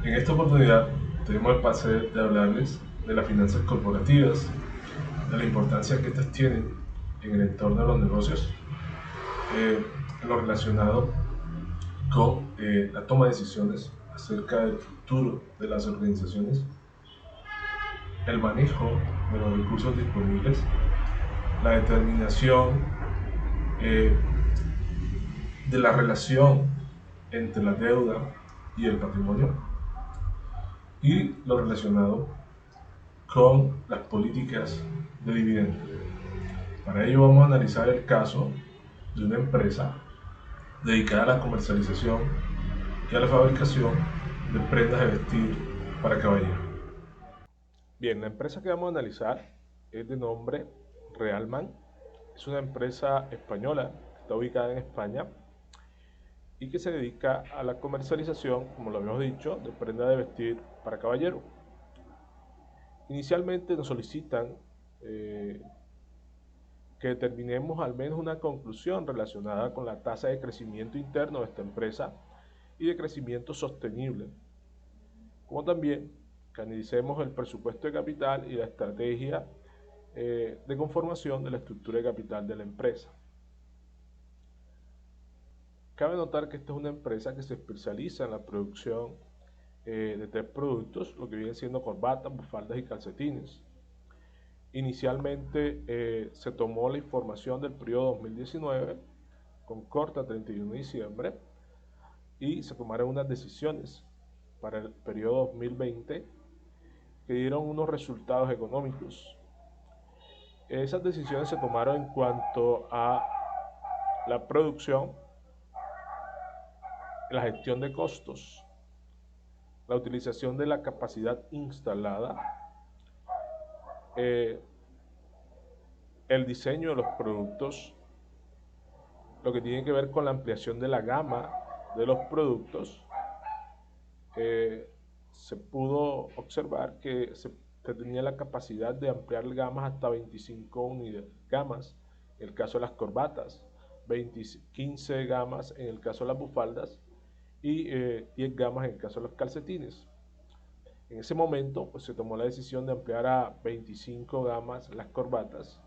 En esta oportunidad tenemos el placer de hablarles de las finanzas corporativas, de la importancia que estas tienen en el entorno de los negocios, en lo relacionado con la toma de decisiones acerca del futuro de las organizaciones, el manejo de los recursos disponibles, la determinación eh, de la relación entre la deuda y el patrimonio y lo relacionado con las políticas de dividendos. Para ello vamos a analizar el caso de una empresa dedicada a la comercialización y a la fabricación de prendas de vestir para caballeros. Bien, la empresa que vamos a analizar es de nombre Realman. Es una empresa española que está ubicada en España y que se dedica a la comercialización, como lo habíamos dicho, de prendas de vestir para caballero. Inicialmente nos solicitan que determinemos al menos una conclusión relacionada con la tasa de crecimiento interno de esta empresa y de crecimiento sostenible, como también que analicemos el presupuesto de capital y la estrategia de conformación de la estructura de capital de la empresa. Cabe notar que esta es una empresa que se especializa en la producción de tres productos, lo que vienen siendo corbatas, bufaldas y calcetines. Inicialmente se tomó la información del periodo 2019 con corte a 31 de diciembre y se tomaron unas decisiones para el periodo 2020 que dieron unos resultados económicos. Esas decisiones se tomaron en cuanto a la producción, la gestión de costos, la utilización de la capacidad instalada, eh, el diseño de los productos, lo que tiene que ver con la ampliación de la gama de los productos. Se pudo observar que se tenía la capacidad de ampliar gamas hasta 25 unidades, gamas en el caso de las corbatas, 15 gamas en el caso de las bufaldas y 10 gamas en el caso de los calcetines. En ese momento pues, se tomó la decisión de ampliar a 25 gamas las corbatas,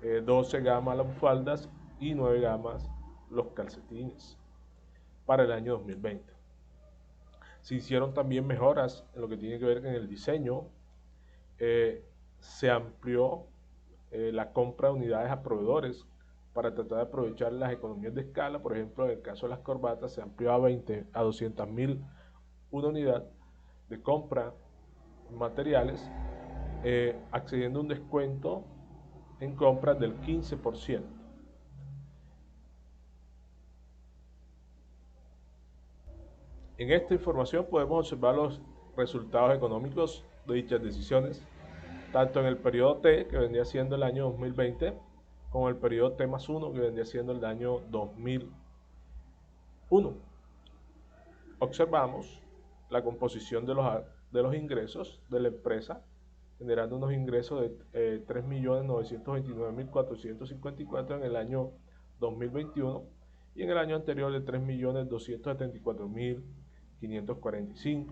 12 gamas las bufaldas y 9 gamas los calcetines para el año 2020. Se hicieron también mejoras en lo que tiene que ver con el diseño. Se amplió la compra de unidades a proveedores para tratar de aprovechar las economías de escala. Por ejemplo, en el caso de las corbatas se amplió a 200.000 una unidad de compra en materiales, accediendo a un descuento en compras del 15%. En esta información podemos observar los resultados económicos de dichas decisiones, tanto en el periodo T, que vendría siendo el año 2020, como el periodo T+1, que vendría siendo el año 2001. Observamos la composición de los ingresos de la empresa, generando unos ingresos de 3.929.454 en el año 2021 y en el año anterior de 3.274.545.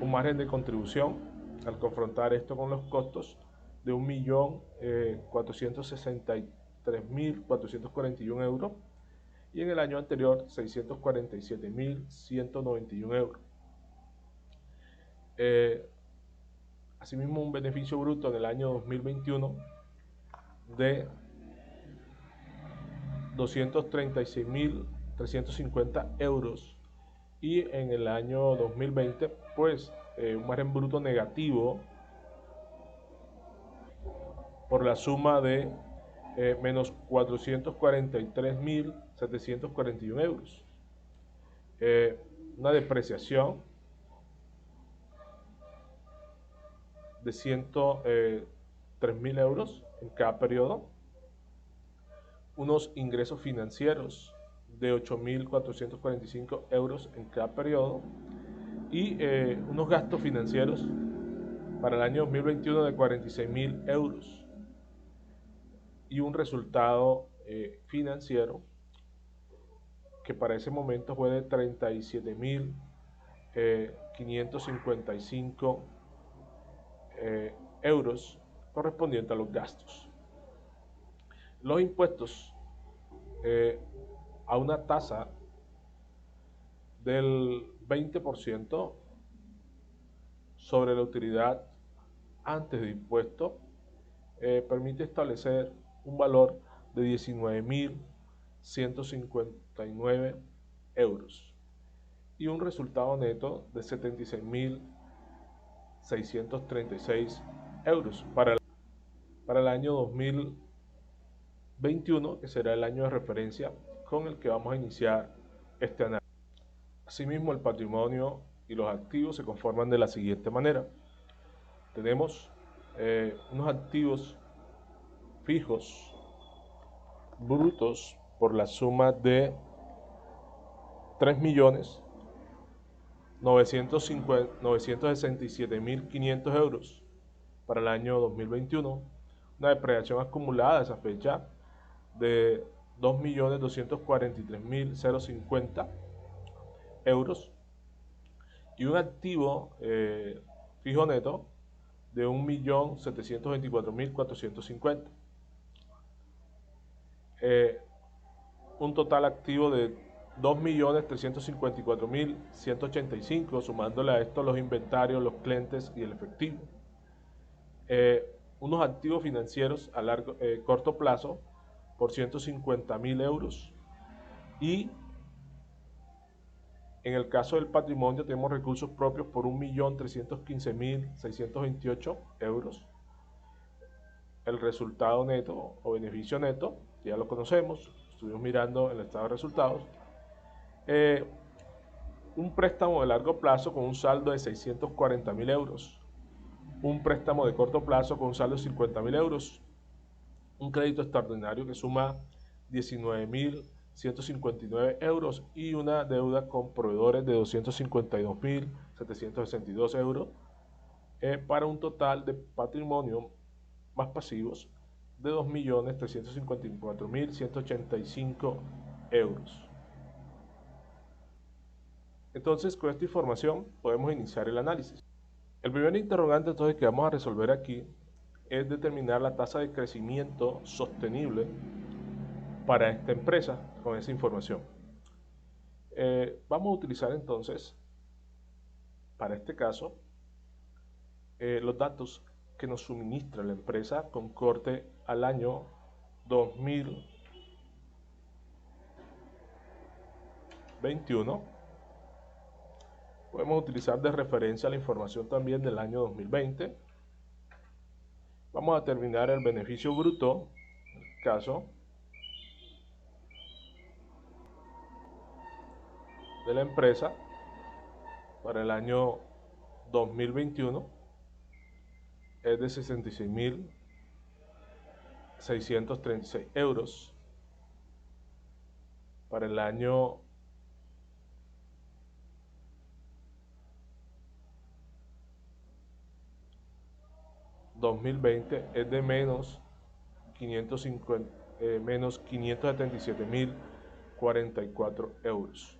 Un margen de contribución al confrontar esto con los costos de 1.463.441 euros y en el año anterior 647.191 euros. Asimismo, un beneficio bruto en el año 2021 de 236.350 euros y en el año 2020 pues un margen bruto negativo por la suma de menos 443.741 euros. Una depreciación de 103.000 euros en cada periodo, unos ingresos financieros de 8.445 euros en cada periodo y unos gastos financieros para el año 2021 de 46.000 euros y un resultado financiero que para ese momento fue de 37.555 euros, correspondiente a los gastos. Los impuestos a una tasa del 20% sobre la utilidad antes de impuesto permite establecer un valor de 19.159 euros y un resultado neto de 76.636 euros para el año 2021, que será el año de referencia con el que vamos a iniciar este análisis. Asimismo, el patrimonio y los activos se conforman de la siguiente manera. Tenemos unos activos fijos brutos por la suma de 3.967.500 euros para el año 2021, una depreciación acumulada a esa fecha de 2.243.050 euros y un activo fijo neto de 1.724.450. Un total activo de 2.354.185, sumándole a esto los inventarios, los clientes y el efectivo. Unos activos financieros a corto plazo por 150.000 euros, y en el caso del patrimonio tenemos recursos propios por 1.315.628 euros. El resultado neto o beneficio neto, ya lo conocemos, estuvimos mirando el estado de resultados. Un préstamo de largo plazo con un saldo de 640.000 euros. Un préstamo de corto plazo con un saldo de 50.000 euros. Un crédito extraordinario que suma 19.159 euros y una deuda con proveedores de 252.762 euros, para un total de patrimonio más pasivos de 2.354.185 euros. Entonces, con esta información podemos iniciar el análisis. El primer interrogante entonces que vamos a resolver aquí es determinar la tasa de crecimiento sostenible para esta empresa con esa información. Vamos a utilizar entonces, para este caso, los datos que nos suministra la empresa con corte al año 2021. Podemos utilizar de referencia la información también del año 2020. Vamos a determinar el beneficio bruto, en el caso de la empresa para el año 2021 es de 66.636 euros. Para el año 2020 es de menos 577.044 euros.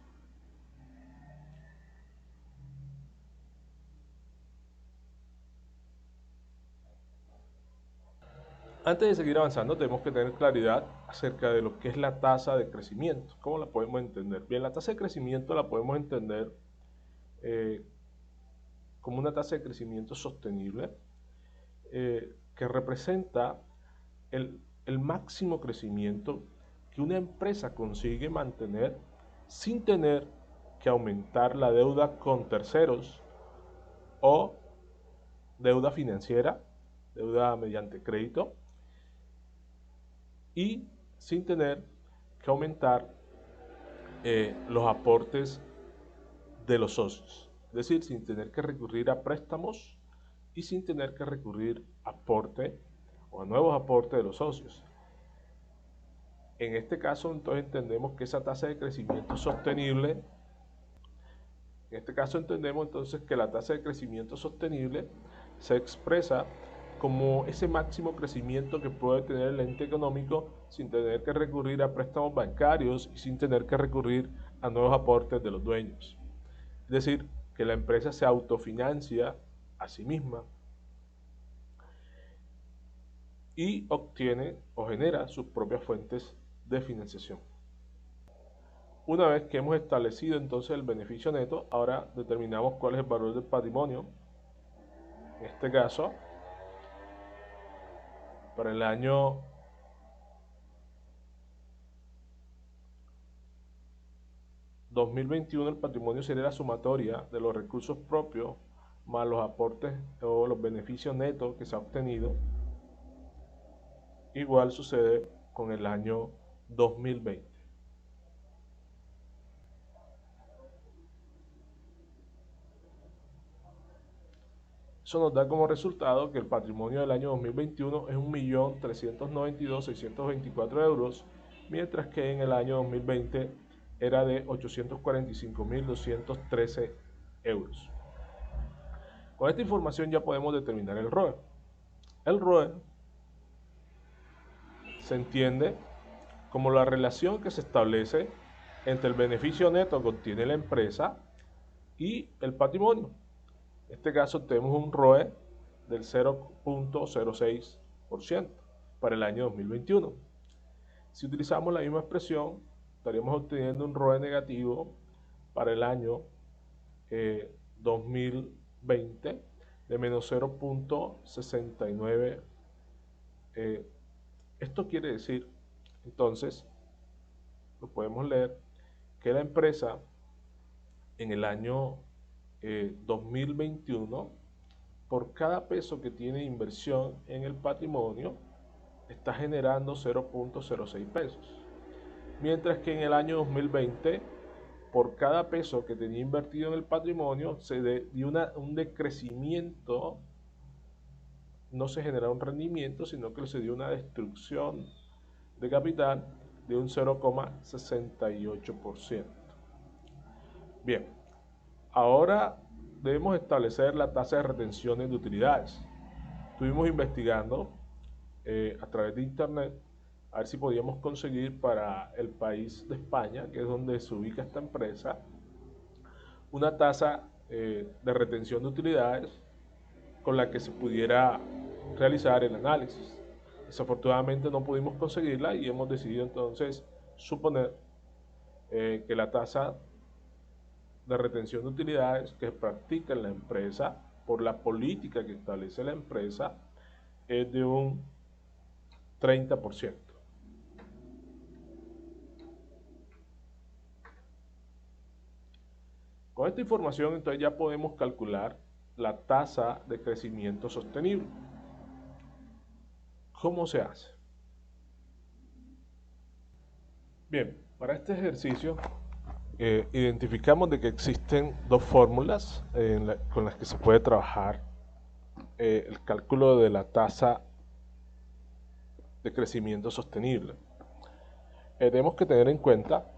Antes de seguir avanzando, tenemos que tener claridad acerca de lo que es la tasa de crecimiento. ¿Cómo la podemos entender? Bien, la tasa de crecimiento la podemos entender como una tasa de crecimiento sostenible, que representa el máximo crecimiento que una empresa consigue mantener sin tener que aumentar la deuda con terceros o deuda financiera, deuda mediante crédito, y sin tener que aumentar los aportes de los socios, es decir, sin tener que recurrir a préstamos y sin tener que recurrir a aporte o a nuevos aportes de los socios. En este caso, entonces entendemos que esa tasa de crecimiento sostenible, en este caso entendemos entonces que la tasa de crecimiento sostenible se expresa como ese máximo crecimiento que puede tener el ente económico sin tener que recurrir a préstamos bancarios y sin tener que recurrir a nuevos aportes de los dueños. Es decir, que la empresa se autofinancia a sí misma y obtiene o genera sus propias fuentes de financiación. Una vez que hemos establecido entonces el beneficio neto, ahora determinamos cuál es el valor del patrimonio. En este caso, para el año 2021 el patrimonio sería la sumatoria de los recursos propios más los aportes o los beneficios netos que se ha obtenido. Igual sucede con el año 2020. Eso nos da como resultado que el patrimonio del año 2021 es 1.392.624 euros, mientras que en el año 2020 era de 845.213 euros. Con esta información ya podemos determinar el ROE. El ROE se entiende como la relación que se establece entre el beneficio neto que obtiene la empresa y el patrimonio. En este caso tenemos un ROE del 0.06% para el año 2021. Si utilizamos la misma expresión, estaríamos obteniendo un ROE negativo para el año 2020 de menos 0.69. Esto quiere decir, entonces, lo podemos leer, que la empresa en el año 2021, por cada peso que tiene inversión en el patrimonio, está generando 0.06 pesos. Mientras que en el año 2020, por cada peso que tenía invertido en el patrimonio, se dio un decrecimiento, no se genera un rendimiento, sino que se dio una destrucción de capital de un 0.68%. Bien, ahora debemos establecer la tasa de retenciones de utilidades. Estuvimos investigando a través de internet a ver si podíamos conseguir para el país de España, que es donde se ubica esta empresa, una tasa de retención de utilidades con la que se pudiera realizar el análisis. Desafortunadamente no pudimos conseguirla y hemos decidido entonces suponer que la tasa de retención de utilidades que practica la empresa por la política que establece la empresa es de un 30%. Con esta información entonces ya podemos calcular la tasa de crecimiento sostenible. ¿Cómo se hace? Bien, para este ejercicio identificamos de que existen dos fórmulas con las que se puede trabajar el cálculo de la tasa de crecimiento sostenible. Tenemos que tener en cuenta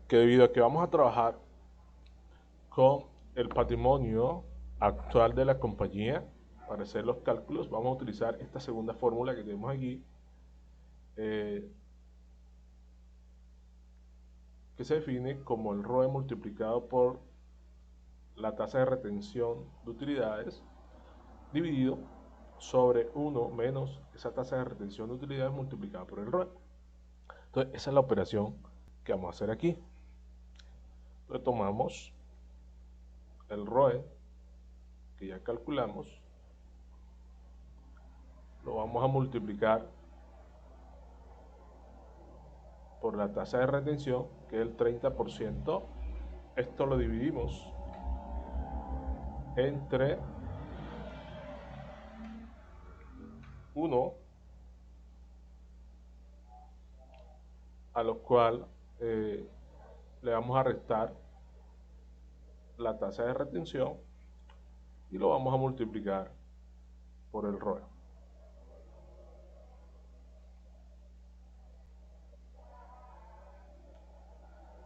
que debido a que vamos a trabajar con el patrimonio actual de la compañía para hacer los cálculos, vamos a utilizar esta segunda fórmula que tenemos aquí, que se define como el ROE multiplicado por la tasa de retención de utilidades dividido sobre 1 menos esa tasa de retención de utilidades multiplicada por el ROE. Entonces esa es la operación que vamos a hacer aquí. Entonces tomamos el ROE que ya calculamos, lo vamos a multiplicar por la tasa de retención, que es el 30%. Esto lo dividimos entre 1, a lo cual le vamos a restar la tasa de retención y lo vamos a multiplicar por el ROE.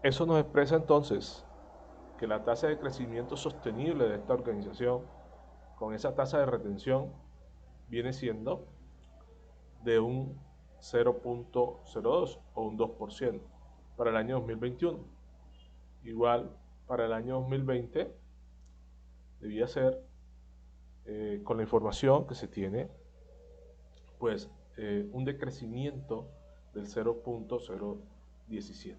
Eso nos expresa entonces que la tasa de crecimiento sostenible de esta organización con esa tasa de retención viene siendo de un 0.02 o un 2% para el año 2021. Igual para el año 2020 debía ser, con la información que se tiene, pues un decrecimiento del 0.017.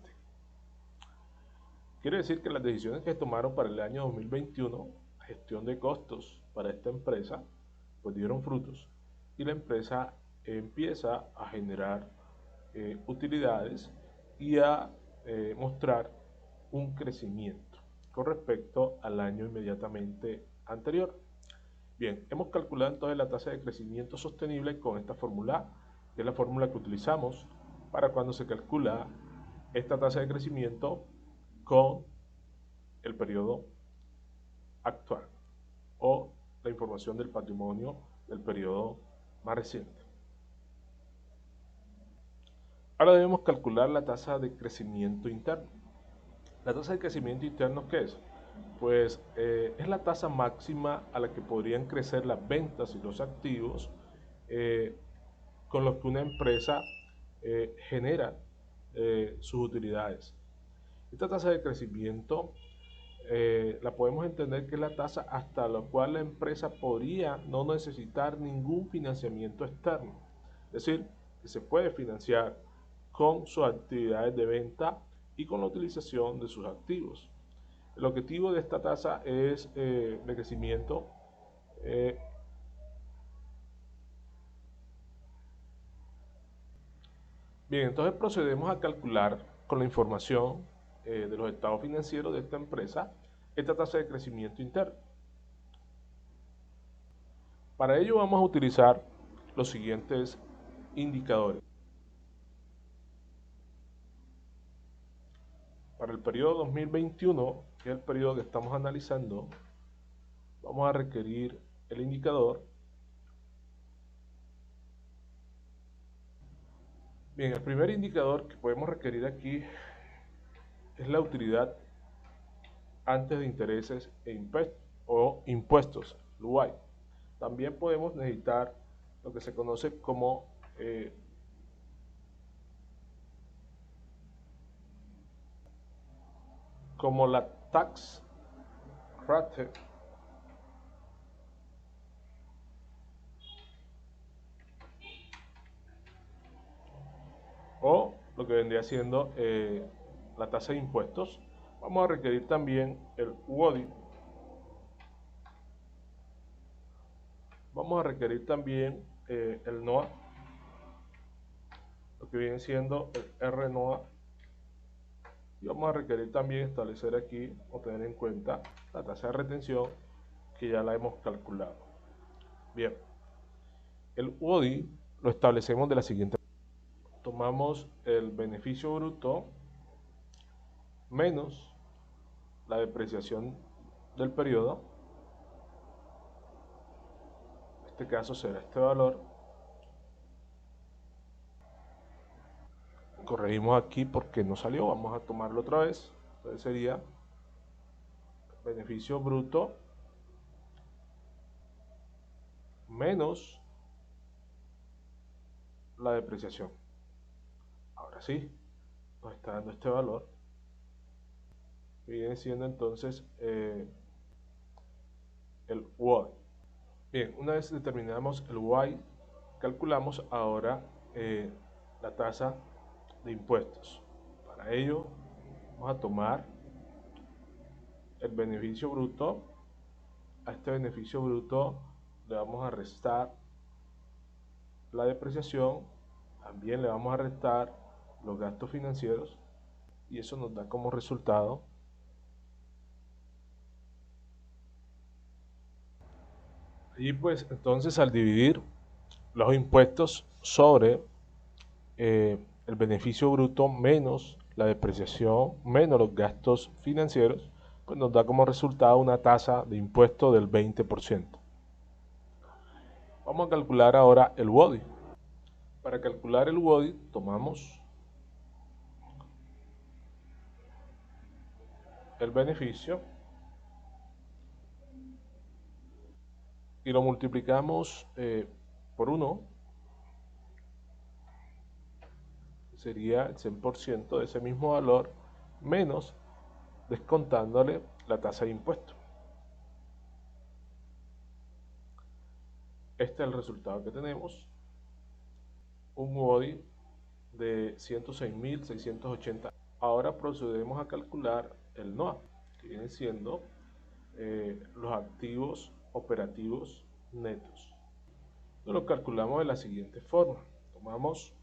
Quiere decir que las decisiones que tomaron para el año 2021, gestión de costos para esta empresa, pues dieron frutos y la empresa empieza a generar utilidades y a mostrar un crecimiento con respecto al año inmediatamente anterior. Bien, hemos calculado entonces la tasa de crecimiento sostenible con esta fórmula, que es la fórmula que utilizamos para cuando se calcula esta tasa de crecimiento con el periodo actual o la información del patrimonio del periodo más reciente. Ahora debemos calcular la tasa de crecimiento interno. ¿La tasa de crecimiento interno qué es? Pues es la tasa máxima a la que podrían crecer las ventas y los activos con los que una empresa genera sus utilidades. Esta tasa de crecimiento la podemos entender que es la tasa hasta la cual la empresa podría no necesitar ningún financiamiento externo. Es decir, que se puede financiar con sus actividades de venta y con la utilización de sus activos. El objetivo de esta tasa es de crecimiento bien, entonces procedemos a calcular con la información de los estados financieros de esta empresa esta tasa de crecimiento interno. Para ello vamos a utilizar los siguientes indicadores. Para el periodo 2021, que es el periodo que estamos analizando, vamos a requerir el indicador. Bien, el primer indicador que podemos requerir aquí es la utilidad antes de intereses o impuestos, el UAI. También podemos necesitar lo que se conoce como la tax rate o lo que vendría siendo la tasa de impuestos. Vamos a requerir también el WODI. Vamos a requerir también el NOA, lo que viene siendo el RNOA. Y vamos a requerir también establecer aquí o tener en cuenta la tasa de retención que ya la hemos calculado. Bien, el WODI lo establecemos de la siguiente manera. Tomamos el beneficio bruto menos la depreciación del periodo. En este caso será este valor. Corregimos aquí porque no salió, vamos a tomarlo otra vez. Entonces sería beneficio bruto menos la depreciación. Ahora sí, nos está dando este valor. Viene siendo entonces el WODI. Bien, una vez determinamos el WODI, calculamos ahora la tasa de impuestos. Para ello, vamos a tomar el beneficio bruto. A este beneficio bruto le vamos a restar la depreciación, también le vamos a restar los gastos financieros y eso nos da como resultado y pues entonces al dividir los impuestos sobre el beneficio bruto menos la depreciación menos los gastos financieros, pues nos da como resultado una tasa de impuesto del 20%. Vamos a calcular ahora el WODI. Para calcular el WODI tomamos el beneficio y lo multiplicamos por 1, sería el 100% de ese mismo valor menos descontándole la tasa de impuesto. Este es el resultado que tenemos. Un UODI de 106.680. Ahora procedemos a calcular el NOA, que viene siendo los activos operativos netos. Lo calculamos de la siguiente forma. Tomamos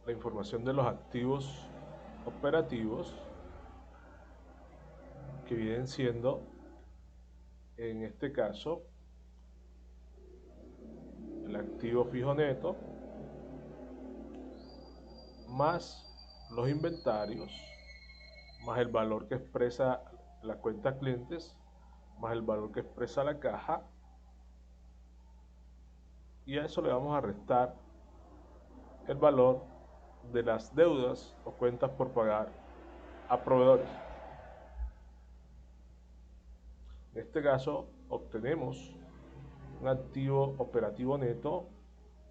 la información de los activos operativos, que vienen siendo, en este caso, el activo fijo neto, más los inventarios, más el valor que expresa la cuenta clientes, más el valor que expresa la caja, y a eso le vamos a restar el valor de las deudas o cuentas por pagar a proveedores. En este caso obtenemos un activo operativo neto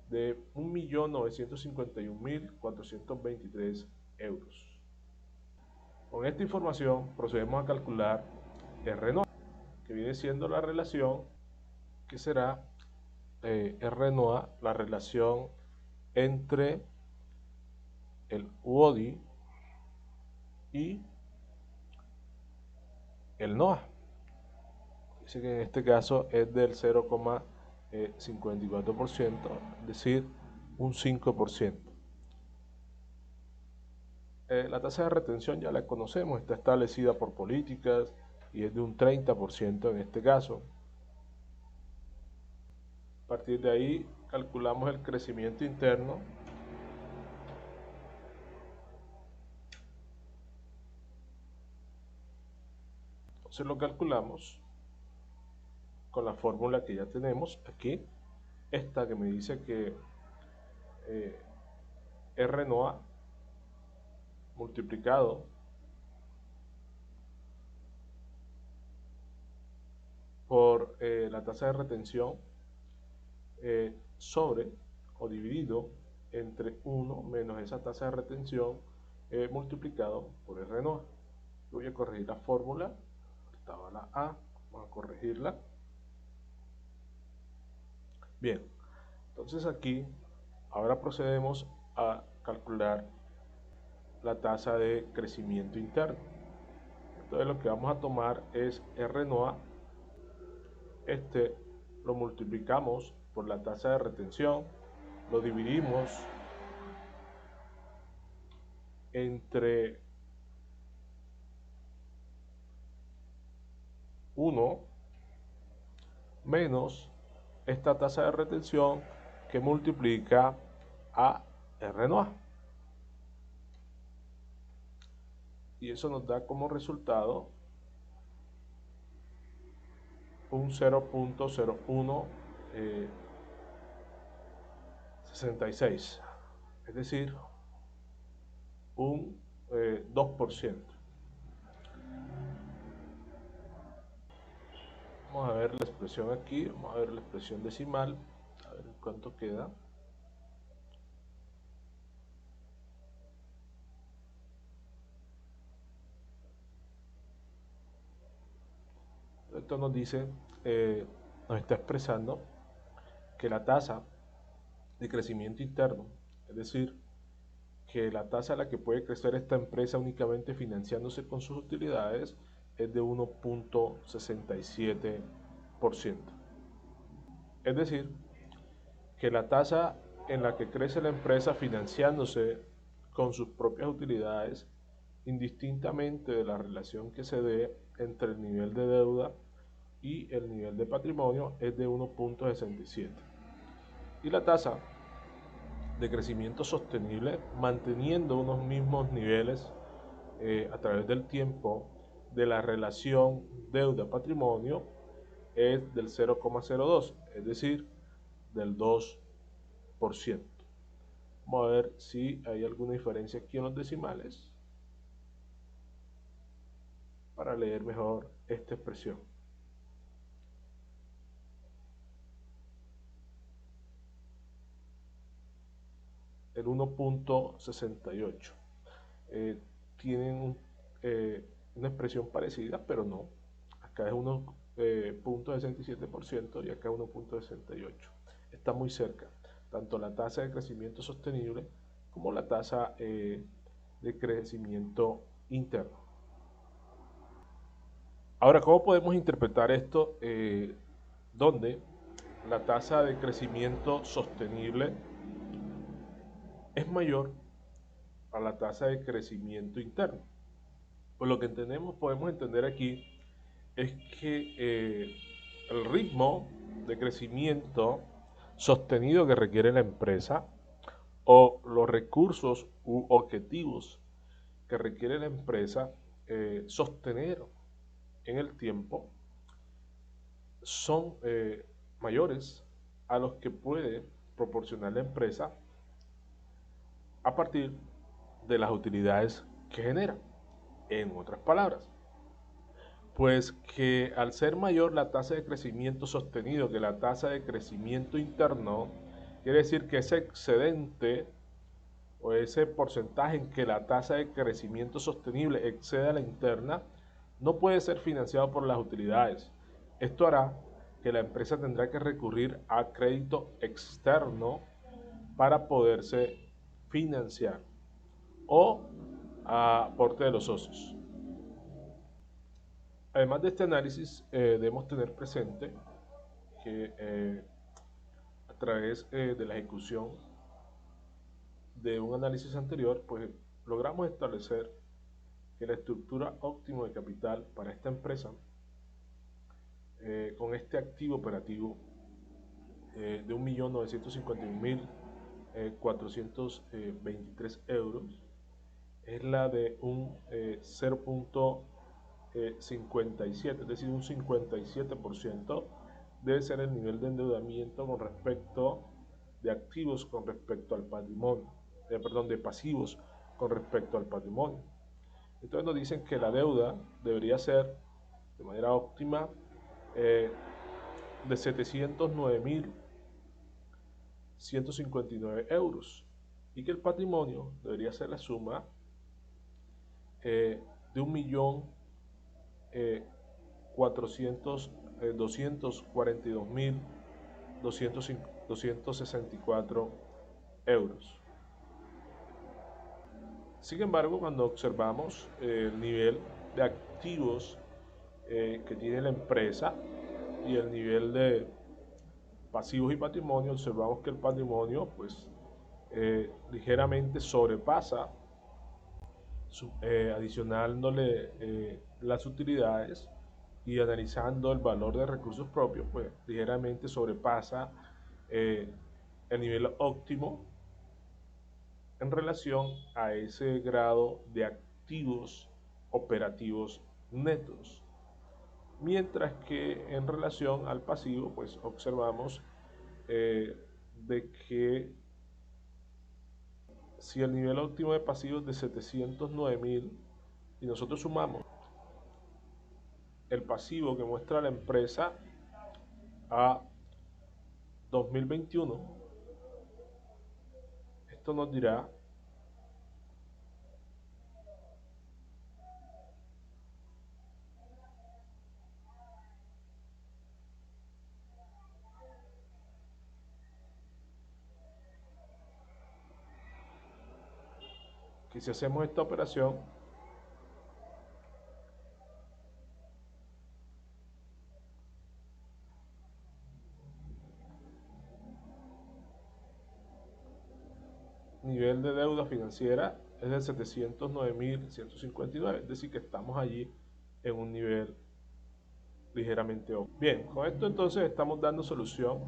de 1.951.423 euros. Con esta información procedemos a calcular RNOA, que viene siendo la relación que será RNOA, la relación entre el UODI y el NOA. Dice que en este caso es del 0,54%, es decir, un 5%. La tasa de retención ya la conocemos, está establecida por políticas y es de un 30% en este caso. A partir de ahí calculamos el crecimiento interno. Entonces lo calculamos con la fórmula que ya tenemos aquí, esta que me dice que RNOA multiplicado por la tasa de retención sobre o dividido entre 1 menos esa tasa de retención multiplicado por RNOA. Voy a corregir la fórmula, estaba la A, vamos a corregirla. Bien, entonces aquí ahora procedemos a calcular la tasa de crecimiento interno. Entonces lo que vamos a tomar es RNOA, lo multiplicamos por la tasa de retención, lo dividimos entre 1 menos esta tasa de retención que multiplica a RNOA. Y eso nos da como resultado un 0.0166, es decir, un 2%. Vamos a ver la expresión aquí, vamos a ver la expresión decimal, a ver cuánto queda. Esto nos dice, nos está expresando que la tasa de crecimiento interno, es decir, que la tasa a la que puede crecer esta empresa únicamente financiándose con sus utilidades es de 1.67%. Es decir, que la tasa en la que crece la empresa financiándose con sus propias utilidades, indistintamente de la relación que se dé entre el nivel de deuda y el nivel de patrimonio, es de 1.67. Y la tasa de crecimiento sostenible, manteniendo unos mismos niveles a través del tiempo de la relación deuda-patrimonio, es del 0,02, es decir, del 2%. Vamos a ver si hay alguna diferencia aquí en los decimales para leer mejor esta expresión. el 1.68. Tienen una expresión parecida, pero no. Acá es 1.67% y acá 1.68. Está muy cerca, tanto la tasa de crecimiento sostenible como la tasa de crecimiento interno. Ahora, ¿cómo podemos interpretar esto? Donde la tasa de crecimiento sostenible es mayor a la tasa de crecimiento interno. Pues lo que podemos entender aquí es que el ritmo de crecimiento sostenido que requiere la empresa o los recursos u objetivos que requiere la empresa sostener en el tiempo son mayores a los que puede proporcionar la empresa a partir de las utilidades que genera. En otras palabras, pues que al ser mayor la tasa de crecimiento sostenido que la tasa de crecimiento interno, quiere decir que ese excedente o ese porcentaje en que la tasa de crecimiento sostenible excede a la interna no puede ser financiado por las utilidades. Esto hará que la empresa tendrá que recurrir a crédito externo para poderse financiar o a aporte de los socios. Además de este análisis, debemos tener presente que a través de la ejecución de un análisis anterior, pues logramos establecer que la estructura óptima de capital para esta empresa, con este activo operativo de 1.951.423 euros, es la de un 0.57, es decir, un 57% debe ser el nivel de endeudamiento con respecto de activos con respecto al patrimonio, de pasivos con respecto al patrimonio. Entonces nos dicen que la deuda debería ser de manera óptima de 709.159 euros y que el patrimonio debería ser la suma de 242.264 euros. Sin embargo, cuando observamos el nivel de activos que tiene la empresa y el nivel de pasivos y patrimonio, observamos que el patrimonio pues ligeramente sobrepasa adicionándole las utilidades y analizando el valor de recursos propios, pues ligeramente sobrepasa el nivel óptimo en relación a ese grado de activos operativos netos. Mientras que en relación al pasivo, pues observamos de que si el nivel óptimo de pasivos de 709.000 y nosotros sumamos el pasivo que muestra la empresa a 2021, esto nos dirá que si hacemos esta operación, nivel de deuda financiera es de 709.159, es decir, que estamos allí en un nivel ligeramente óptimo. Bien, con esto entonces estamos dando solución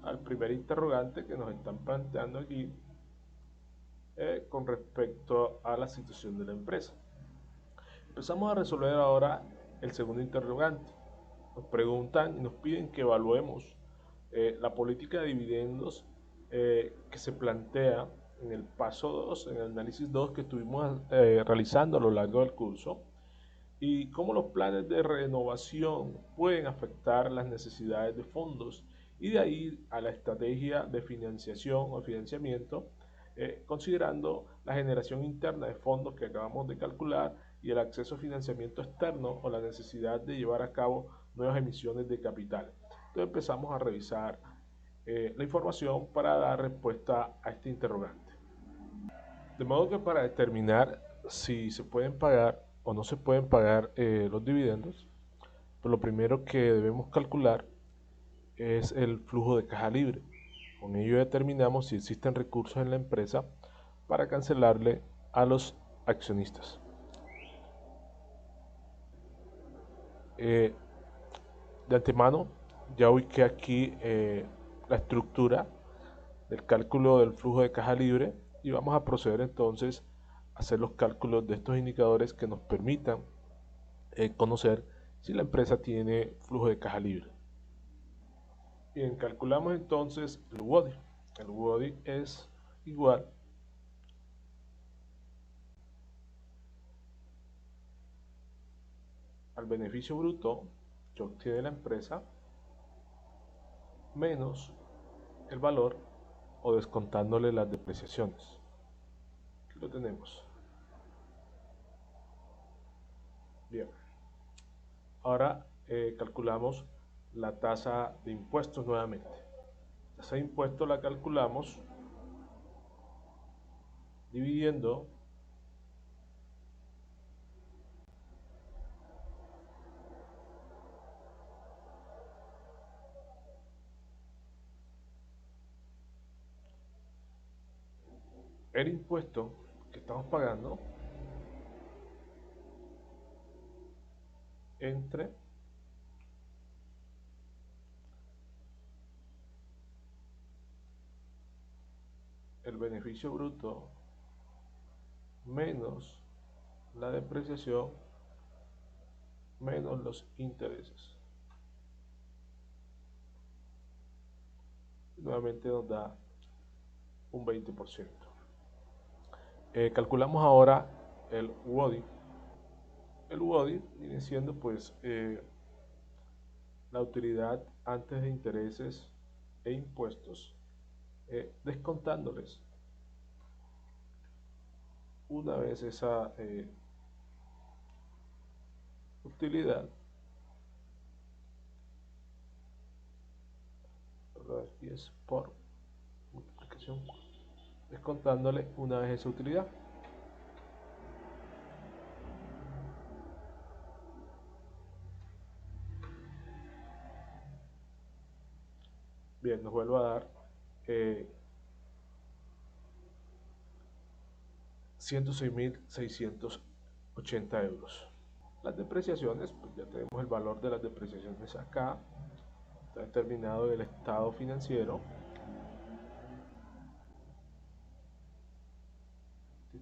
al primer interrogante que nos están planteando aquí con respecto a la situación de la empresa. Empezamos a resolver ahora el segundo interrogante. Nos preguntan y nos piden que evaluemos la política de dividendos que se plantea en el paso 2, en el análisis 2 que estuvimos realizando a lo largo del curso, y cómo los planes de renovación pueden afectar las necesidades de fondos y de ahí a la estrategia de financiación o financiamiento considerando la generación interna de fondos que acabamos de calcular y el acceso a financiamiento externo o la necesidad de llevar a cabo nuevas emisiones de capital. Entonces empezamos a revisar la información para dar respuesta a este interrogante. De modo que para determinar si se pueden pagar o no se pueden pagar los dividendos, pues lo primero que debemos calcular es el flujo de caja libre. Con ello determinamos si existen recursos en la empresa para cancelarle a los accionistas. De antemano ya ubiqué aquí la estructura del cálculo del flujo de caja libre y vamos a proceder entonces a hacer los cálculos de estos indicadores que nos permitan conocer si la empresa tiene flujo de caja libre. Bien, calculamos entonces el WODI. El WODI es igual al beneficio bruto que obtiene la empresa menos el valor o descontándole las depreciaciones. Aquí lo tenemos. Bien, ahora calculamos la tasa de impuestos nuevamente. La tasa de impuestos la calculamos dividiendo el impuesto que estamos pagando entre el beneficio bruto menos la depreciación menos los intereses. Nuevamente nos da un 20%. Calculamos ahora el WODI. El WODI viene siendo pues la utilidad antes de intereses e impuestos, descontándoles una vez esa utilidad, aquí es por multiplicación, descontándole una vez esa utilidad. Bien, nos vuelve a dar 106.680 euros. Las depreciaciones, pues ya tenemos el valor de las depreciaciones acá, está determinado en el estado financiero.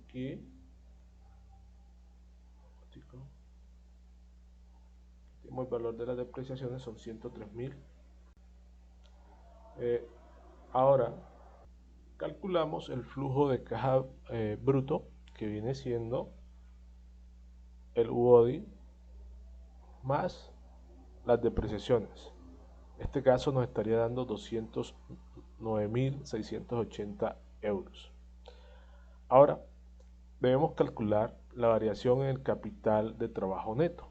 Aquí tenemos el valor de las depreciaciones, son 103.000. Ahora calculamos el flujo de caja bruto, que viene siendo el WODI más las depreciaciones. En este caso nos estaría dando 209.680 euros. Ahora debemos calcular la variación en el capital de trabajo neto.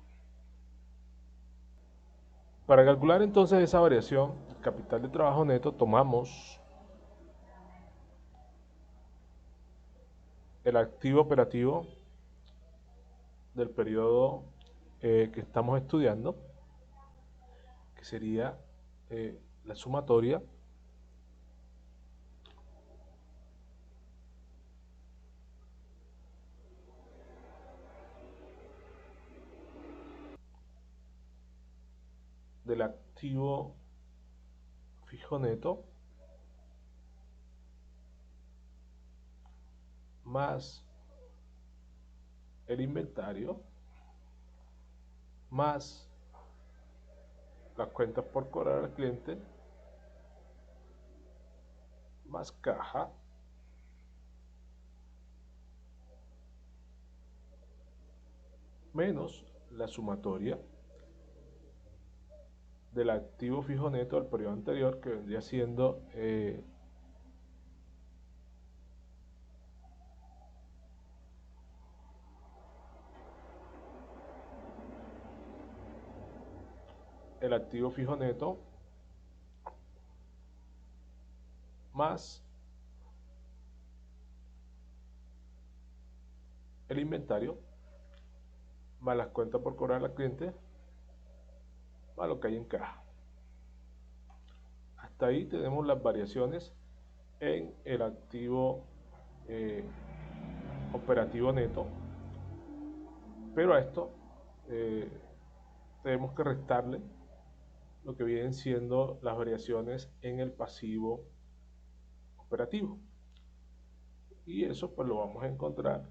Para calcular entonces esa variación, el capital de trabajo neto, tomamos el activo operativo del periodo que estamos estudiando, que sería la sumatoria del activo fijo neto más el inventario más las cuentas por cobrar al cliente más caja menos la sumatoria del activo fijo neto del periodo anterior, que vendría siendo el activo fijo neto más el inventario más las cuentas por cobrar al cliente más lo que hay en caja. Hasta ahí tenemos las variaciones en el activo operativo neto, pero a esto tenemos que restarle lo que vienen siendo las variaciones en el pasivo operativo, y eso pues lo vamos a encontrar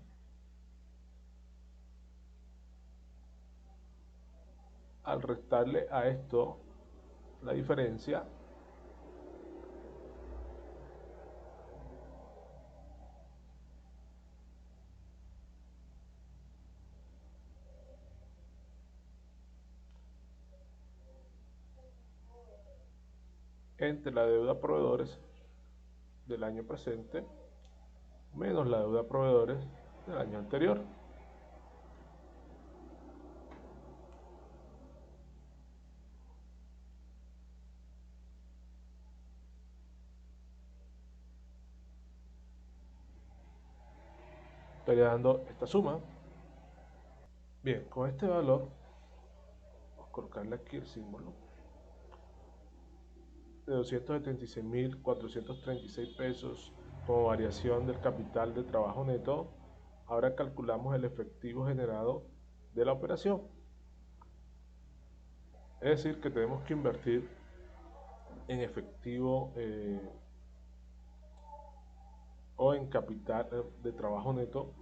al restarle a esto la diferencia entre la deuda a proveedores del año presente menos la deuda a proveedores del año anterior. Estaría dando esta suma. Bien, con este valor vamos a colocarle aquí el símbolo de 276.436 pesos como variación del capital de trabajo neto. Ahora calculamos el efectivo generado de la operación. Es decir, que tenemos que invertir en efectivo o en capital de trabajo neto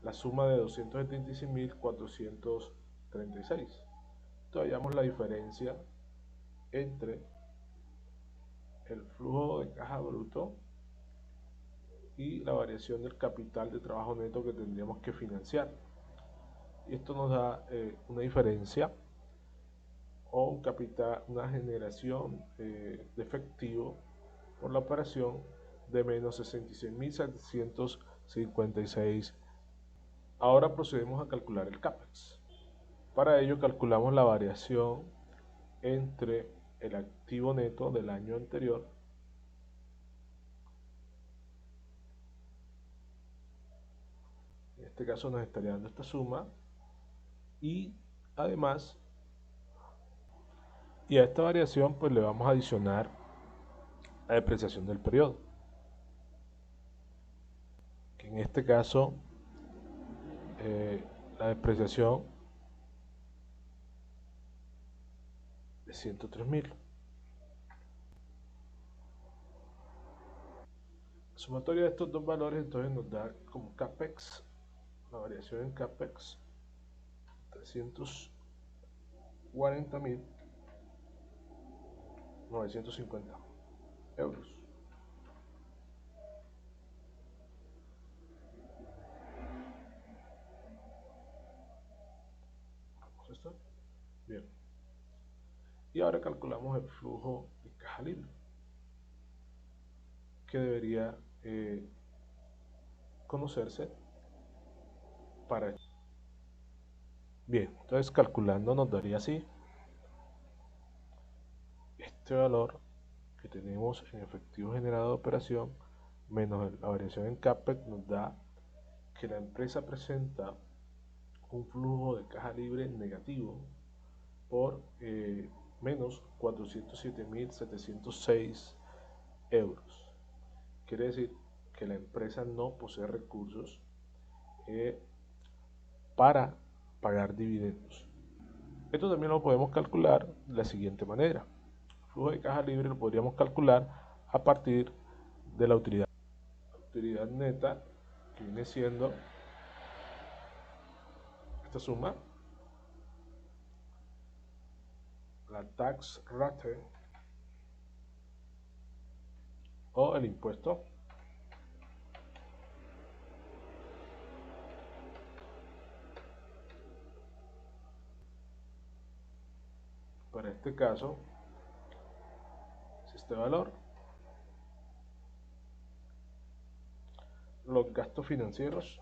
la suma de 276.436. Entonces hallamos la diferencia entre el flujo de caja bruto y la variación del capital de trabajo neto que tendríamos que financiar. Y esto nos da una diferencia o un capital, una generación de efectivo por la operación de menos 66.756. Ahora procedemos a calcular el CAPEX. Para ello calculamos la variación entre el activo neto del año anterior en este caso nos estaría dando esta suma, y además a esta variación pues le vamos a adicionar la depreciación del periodo, que en este caso la depreciación de 103.000. La sumatoria de estos dos valores entonces nos da como CAPEX, la variación en CAPEX, 340.950 euros. Vamos a esto. Bien. Y ahora calculamos el flujo de caja libre, que debería conocerse para esto. Bien, entonces calculando nos daría así. Este valor que tenemos en efectivo generado de operación menos la variación en CAPEX nos da que la empresa presenta un flujo de caja libre negativo por menos 407.706 euros. Quiere decir que la empresa no posee recursos para pagar dividendos. Esto también lo podemos calcular de la siguiente manera. El flujo de caja libre lo podríamos calcular a partir de la utilidad. La utilidad neta, que viene siendo esta suma, la tax rate o el impuesto para este caso es este valor. Los gastos financieros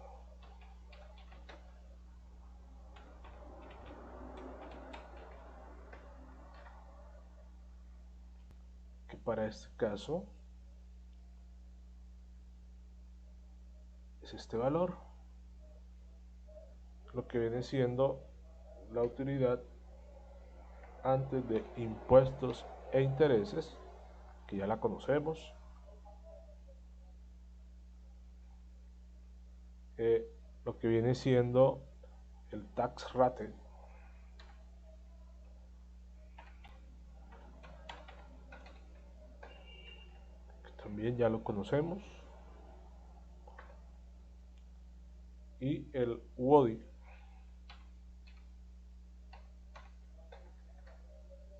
para este caso es este valor, lo que viene siendo la utilidad antes de impuestos e intereses, que ya la conocemos. Lo que viene siendo el tax rate, que también ya lo conocemos, y el WODI,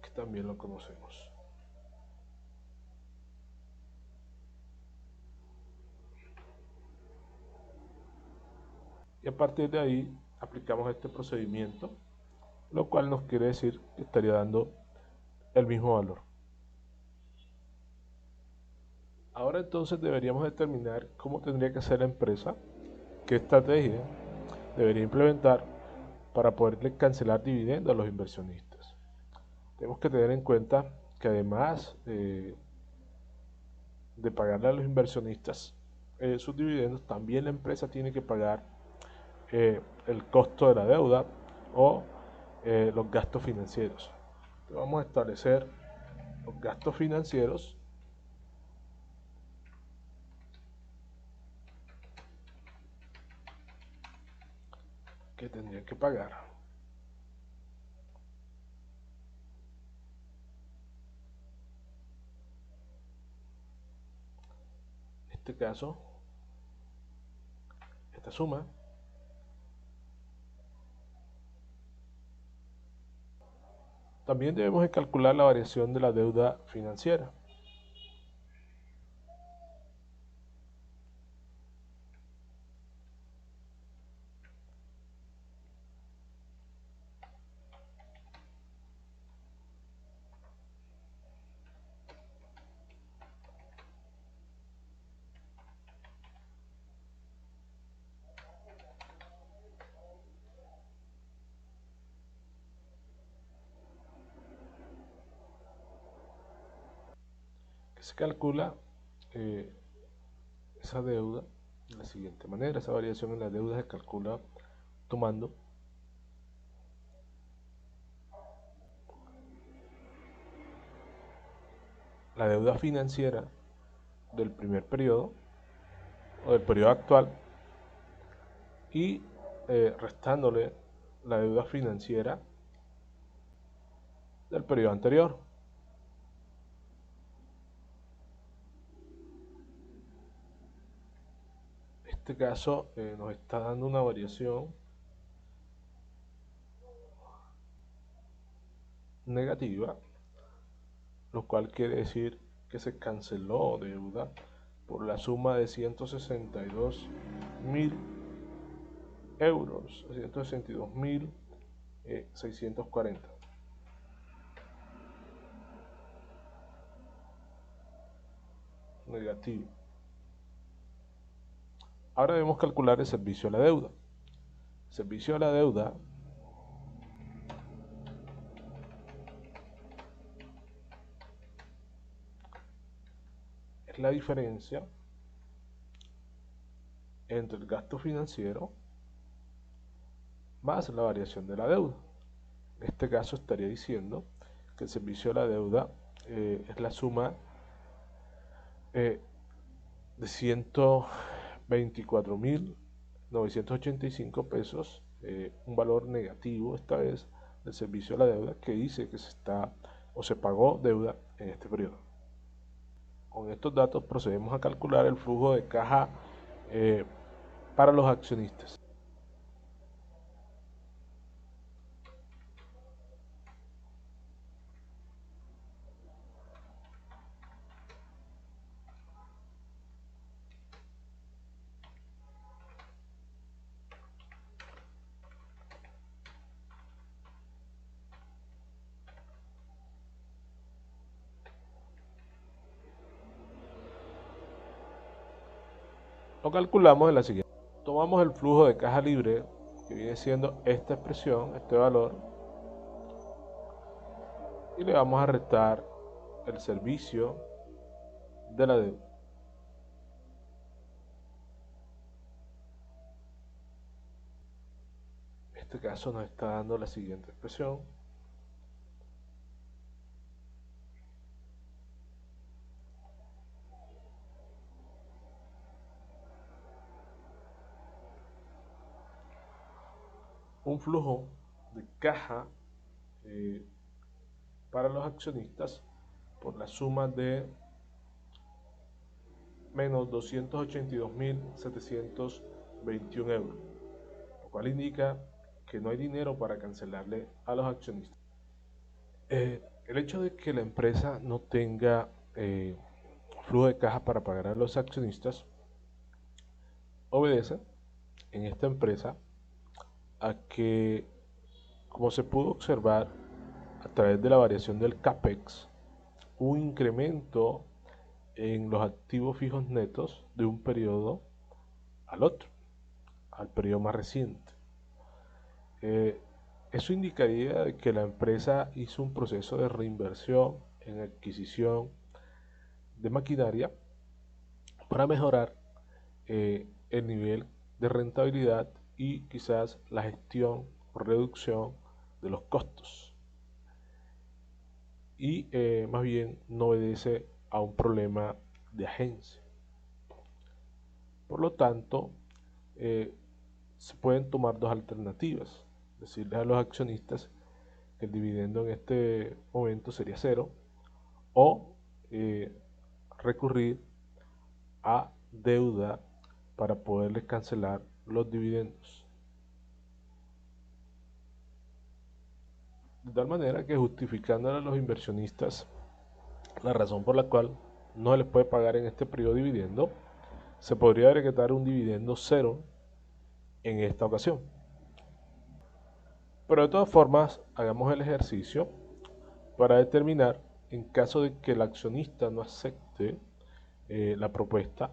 que también lo conocemos. Y a partir de ahí aplicamos este procedimiento, lo cual nos quiere decir que estaría dando el mismo valor. Ahora entonces deberíamos determinar cómo tendría que ser la empresa, qué estrategia debería implementar para poderle cancelar dividendos a los inversionistas. Tenemos que tener en cuenta que además de pagarle a los inversionistas sus dividendos, también la empresa tiene que pagar el costo de la deuda o los gastos financieros. Entonces vamos a establecer los gastos financieros que tendrían que pagar. En este caso, esta suma también debemos de calcular la variación de la deuda financiera. Que se calcula esa deuda de la siguiente manera. Esa variación en la deuda se calcula tomando la deuda financiera del primer periodo o del periodo actual y restándole la deuda financiera del periodo anterior. En este caso nos está dando una variación negativa, lo cual quiere decir que se canceló deuda por la suma de 162.000 euros, 162.640. Negativo. Ahora debemos calcular el servicio a la deuda. El servicio a la deuda es la diferencia entre el gasto financiero más la variación de la deuda. En este caso estaría diciendo que el servicio a la deuda es la suma de 124.985 pesos, un valor negativo esta vez del servicio a la deuda, que dice que se está o se pagó deuda en este periodo. Con estos datos procedemos a calcular el flujo de caja para los accionistas. Lo calculamos de la siguiente. Tomamos el flujo de caja libre, que viene siendo esta expresión, este valor, y le vamos a restar el servicio de la deuda. En este caso nos está dando la siguiente expresión. Un flujo de caja para los accionistas por la suma de menos 282.721 euros, lo cual indica que no hay dinero para cancelarle a los accionistas. El hecho de que la empresa no tenga flujo de caja para pagar a los accionistas obedece en esta empresa a que, como se pudo observar a través de la variación del CAPEX, hubo un incremento en los activos fijos netos de un periodo al otro, al periodo más reciente. Eso indicaría que la empresa hizo un proceso de reinversión en adquisición de maquinaria para mejorar el nivel de rentabilidad y quizás la gestión o reducción de los costos. Y más bien no obedece a un problema de agencia. Por lo tanto, se pueden tomar dos alternativas. Decirles a los accionistas que el dividendo en este momento sería cero, o recurrir a deuda para poderles cancelar los dividendos. De tal manera que, justificándole a los inversionistas la razón por la cual no se les puede pagar en este periodo dividendo, se podría decretar un dividendo cero en esta ocasión. Pero de todas formas, hagamos el ejercicio para determinar, en caso de que el accionista no acepte la propuesta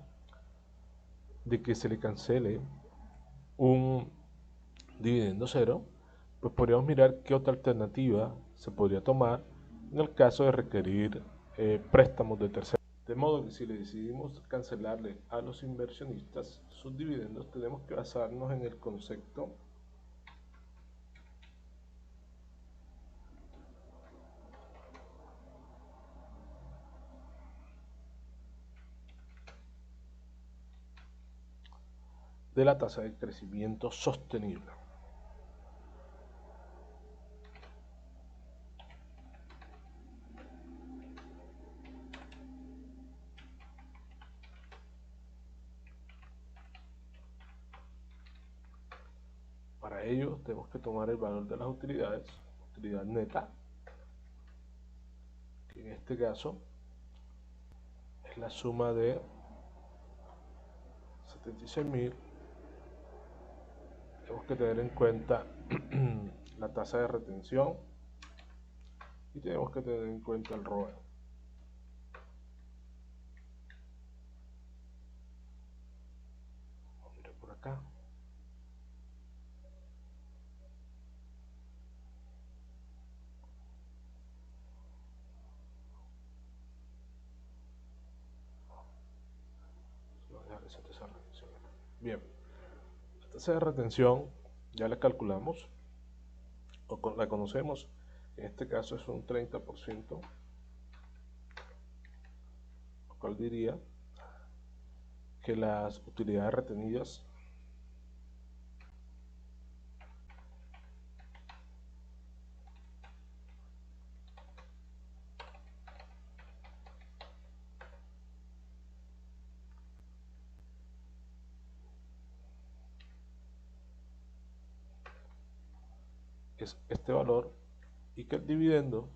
de que se le cancele un dividendo cero, pues podríamos mirar qué otra alternativa se podría tomar en el caso de requerir préstamos de terceros. De modo que si le decidimos cancelarle a los inversionistas sus dividendos, tenemos que basarnos en el concepto de la tasa de crecimiento sostenible. Para ello tenemos que tomar el valor de las utilidades, utilidad neta, que en este caso es la suma de 76.000. Tenemos que tener en cuenta la tasa de retención y tenemos que tener en cuenta el ROE. Vamos a mirar por acá. Bien, la tasa de retención ya la calculamos o la conocemos. En este caso es un 30%, lo cual diría que las utilidades retenidas es este valor y que el dividendo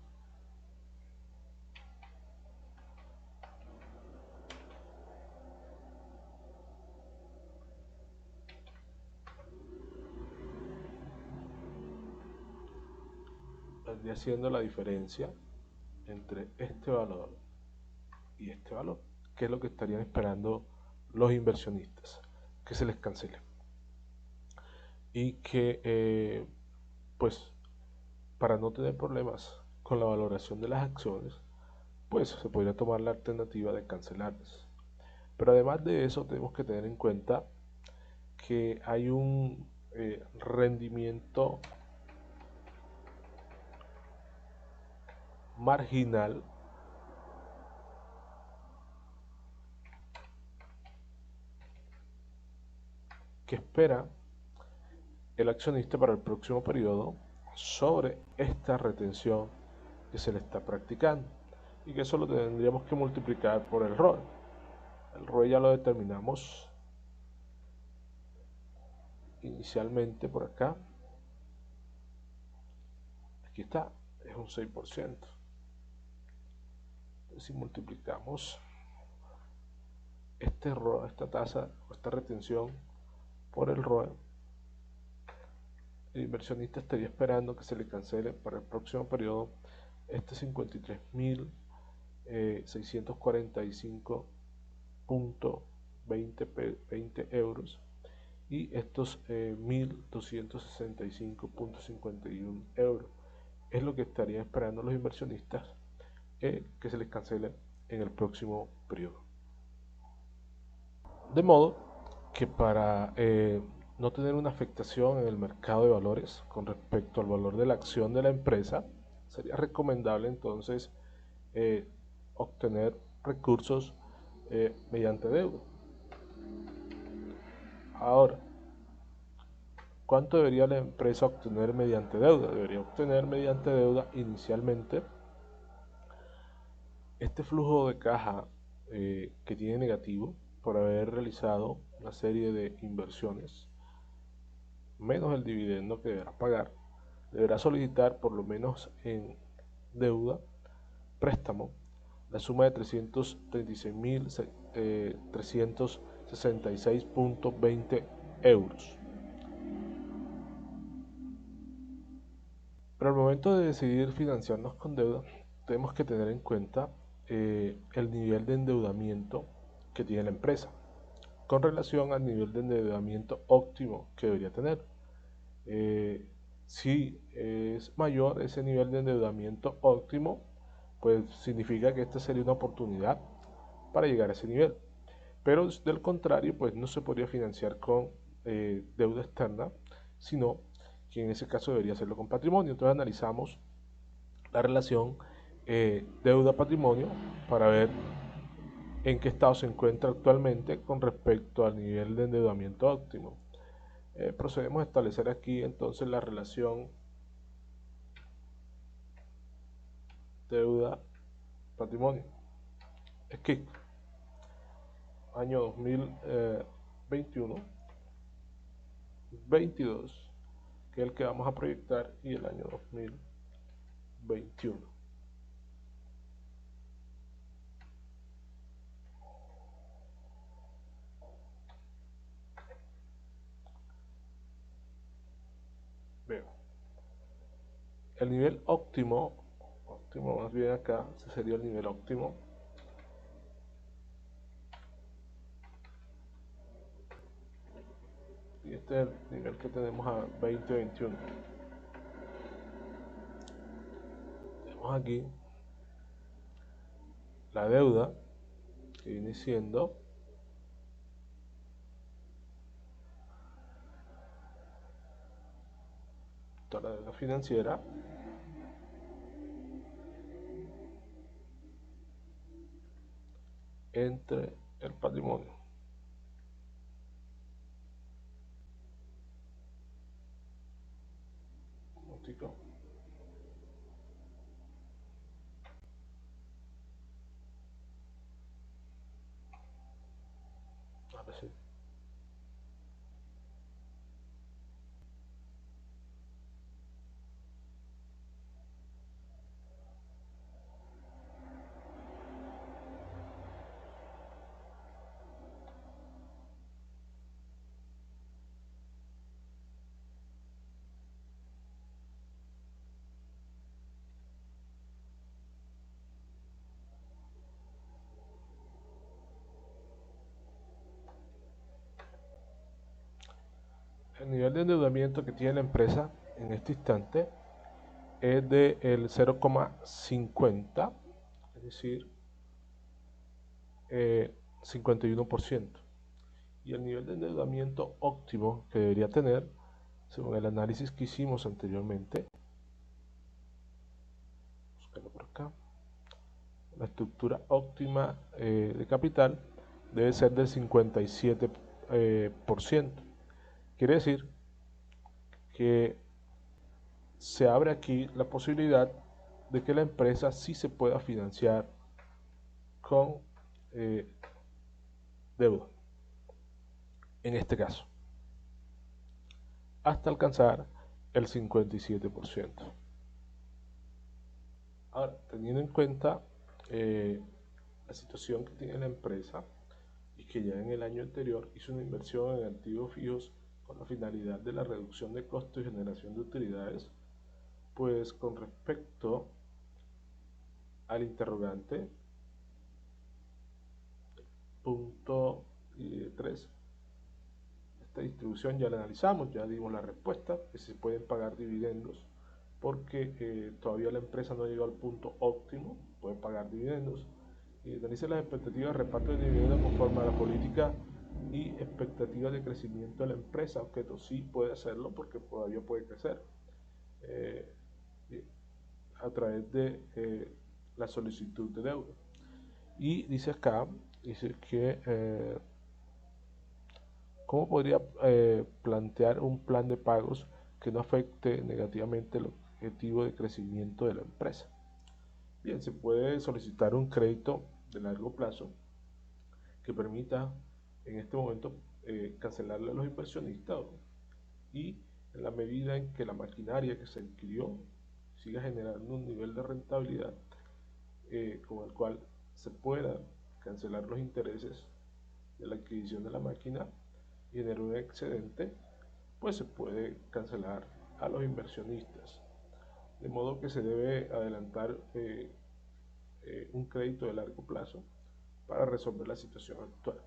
vendría siendo la diferencia entre este valor y este valor, que es lo que estarían esperando los inversionistas, que se les cancele y que pues para no tener problemas con la valoración de las acciones, pues se podría tomar la alternativa de cancelarlas. Pero además de eso, tenemos que tener en cuenta que hay un rendimiento marginal que espera el accionista para el próximo periodo sobre esta retención que se le está practicando, y que eso lo tendríamos que multiplicar por el ROE. El ROE ya lo determinamos inicialmente por acá. Aquí está, es un 6%. Si multiplicamos este ROE, esta tasa o esta retención por el ROE, el inversionista estaría esperando que se le cancele para el próximo periodo este 53.645.20 euros y estos 1.265.51 euros. Es lo que estarían esperando los inversionistas que se les cancele en el próximo periodo. De modo que para no tener una afectación en el mercado de valores con respecto al valor de la acción de la empresa, sería recomendable entonces obtener recursos mediante deuda. Ahora, ¿cuánto debería la empresa obtener mediante deuda? Debería obtener mediante deuda inicialmente este flujo de caja que tiene negativo por haber realizado una serie de inversiones, menos el dividendo que deberá pagar. Deberá solicitar por lo menos en deuda, préstamo, la suma de 336.20 euros. Pero al momento de decidir financiarnos con deuda, tenemos que tener en cuenta el nivel de endeudamiento que tiene la empresa con relación al nivel de endeudamiento óptimo que debería tener. Si es mayor ese nivel de endeudamiento óptimo, pues significa que esta sería una oportunidad para llegar a ese nivel. Pero del contrario, pues no se podría financiar con deuda externa, sino que en ese caso debería hacerlo con patrimonio. Entonces analizamos la relación deuda-patrimonio para ver en qué estado se encuentra actualmente con respecto al nivel de endeudamiento óptimo. Procedemos a establecer aquí entonces la relación deuda-patrimonio. Es que año 2021, 22, que es el que vamos a proyectar, y el año 2021. Veo. El nivel óptimo más bien acá, ese sería el nivel óptimo. Y este es el nivel que tenemos a 2021. Tenemos aquí la deuda, que viene siendo toda la deuda financiera, entre el patrimonio. Ahora sí. El nivel de endeudamiento que tiene la empresa en este instante es del 0,50. es decir, 51%. Y el nivel de endeudamiento óptimo que debería tener, según el análisis que hicimos anteriormente, buscarlo por acá, la estructura óptima de capital debe ser del 57%. Quiere decir que se abre aquí la posibilidad de que la empresa sí se pueda financiar con deuda, en este caso, hasta alcanzar el 57%. Ahora, teniendo en cuenta la situación que tiene la empresa y que ya en el año anterior hizo una inversión en activos fijos con la finalidad de la reducción de costos y generación de utilidades, pues con respecto al interrogante, punto 3, esta distribución ya la analizamos, ya dimos la respuesta, que se pueden pagar dividendos porque todavía la empresa no ha llegado al punto óptimo, puede pagar dividendos. Y analice las expectativas de reparto de dividendos conforme a la política y expectativas de crecimiento de la empresa, aunque esto sí puede hacerlo porque todavía puede crecer eh, a través de la solicitud de deuda. Y dice acá, dice que ¿cómo podría plantear un plan de pagos que no afecte negativamente el objetivo de crecimiento de la empresa? Bien, se puede solicitar un crédito de largo plazo que permita en este momento cancelarle a los inversionistas y en la medida en que la maquinaria que se adquirió siga generando un nivel de rentabilidad con el cual se pueda cancelar los intereses de la adquisición de la máquina y generar un excedente, pues se puede cancelar a los inversionistas. De modo que se debe adelantar un crédito de largo plazo para resolver la situación actual.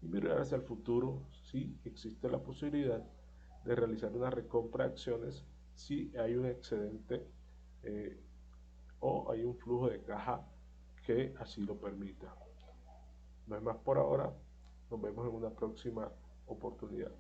Y mirar hacia el futuro si existe la posibilidad de realizar una recompra de acciones si hay un excedente o hay un flujo de caja que así lo permita. No es más por ahora, nos vemos en una próxima oportunidad.